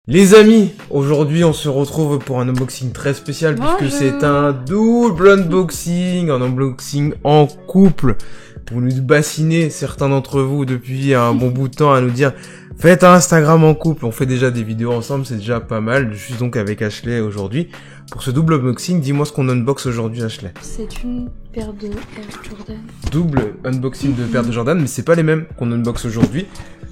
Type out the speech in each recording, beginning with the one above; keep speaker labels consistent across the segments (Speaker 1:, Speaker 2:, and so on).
Speaker 1: Les amis, aujourd'hui on se retrouve pour un unboxing très spécial puisque c'est un double unboxing, un unboxing en couple. Vous nous bassinez, certains d'entre vous, depuis un bon bout de temps à nous dire « Faites un Instagram en couple ». On fait déjà des vidéos ensemble, c'est déjà pas mal. Je suis donc avec Ashley aujourd'hui. Pour ce double unboxing, dis-moi ce qu'on unbox aujourd'hui, Ashley.
Speaker 2: C'est une paire de Air Jordan.
Speaker 1: Double unboxing de paires de Jordan, mais c'est pas les mêmes qu'on unbox aujourd'hui.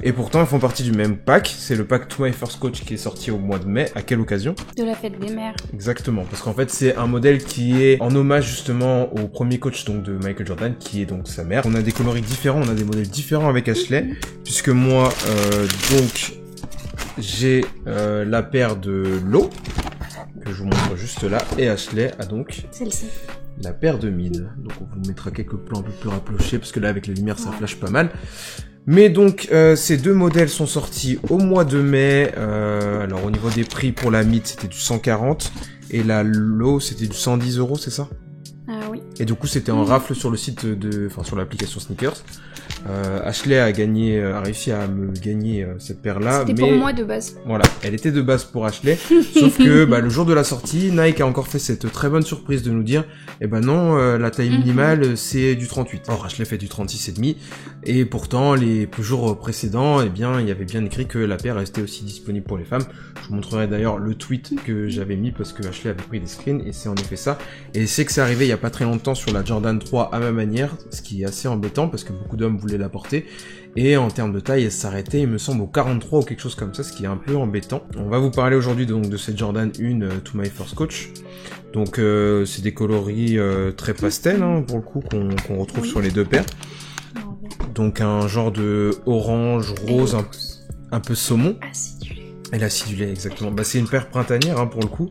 Speaker 1: Et pourtant, ils font partie du même pack. C'est le pack To My First Coach qui est sorti au mois de mai. À quelle occasion?
Speaker 2: De la fête des mères.
Speaker 1: Exactement, parce qu'en fait, c'est un modèle qui est en hommage justement au premier coach donc de Michael Jordan, qui est donc sa mère. On a des coloris différents, on a des modèles différents avec Ashley, puisque moi, donc, j'ai la paire de Low, que je vous montre juste là, et Ashley a donc
Speaker 2: celle-ci.
Speaker 1: La paire de Mid. Donc on vous mettra quelques plans un peu plus rapprochés, parce que là, avec les lumières, ça flash pas mal. Mais donc, ces deux modèles sont sortis au mois de mai. Alors, au niveau des prix, pour la Mid, c'était du 140. Et la Low, c'était du 110 €, c'est ça?
Speaker 2: Ah oui.
Speaker 1: Et du coup, c'était en rafle sur le site enfin, sur l'application Sneakers. Ashley a réussi à me gagner cette paire-là.
Speaker 2: C'était pour moi de base.
Speaker 1: Voilà, elle était de base pour Ashley. Sauf que, le jour de la sortie, Nike a encore fait cette très bonne surprise de nous dire, eh ben non, la taille minimale, c'est du 38. Or, Ashley fait du 36,5. Et pourtant, les jours précédents, eh bien, il y avait bien écrit que la paire restait aussi disponible pour les femmes. Je vous montrerai d'ailleurs le tweet que j'avais mis parce que Ashley avait pris des screens et c'est en effet ça. Et c'est que c'est arrivé il y a pas très longtemps sur la Jordan 3 à ma manière, ce qui est assez embêtant parce que beaucoup d'hommes voulaient la porter. Et en termes de taille, elle s'arrêtait, il me semble, au 43 ou quelque chose comme ça, ce qui est un peu embêtant. On va vous parler aujourd'hui donc de cette Jordan 1 To My First Coach. Donc c'est des coloris très pastel, hein, pour le coup, qu'on retrouve sur les deux paires. Donc un genre de orange, rose, un peu saumon.
Speaker 2: Acidulé.
Speaker 1: Et l'acidulé, exactement. C'est une paire printanière, hein, pour le coup.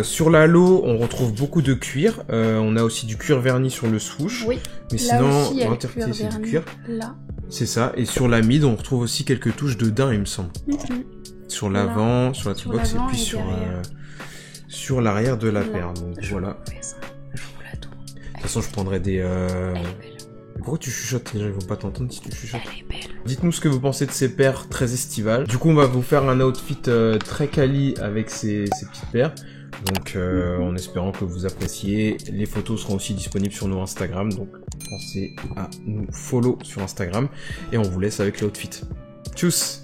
Speaker 1: Sur la Low, on retrouve beaucoup de cuir. On a aussi du cuir verni sur le swoosh.
Speaker 2: Oui.
Speaker 1: Mais
Speaker 2: Là
Speaker 1: sinon,
Speaker 2: aussi,
Speaker 1: l'interprété, c'est du cuir.
Speaker 2: Là.
Speaker 1: C'est ça. Et sur la Mid, on retrouve aussi quelques touches de daim, il me semble. Sur l'avant, sur la toolbox, et puis sur l'arrière de la paire. Donc voilà. De toute façon, je prendrai des... Pourquoi tu chuchotes? Les gens ils vont pas t'entendre si tu chuchotes.
Speaker 2: Elle est belle.
Speaker 1: Dites-nous ce que vous pensez de ces paires très estivales. Du coup, on va vous faire un outfit très quali avec ces petites paires. Donc, en espérant que vous appréciez. Les photos seront aussi disponibles sur nos Instagram. Donc, pensez à nous follow sur Instagram. Et on vous laisse avec l'outfit. Tchuss!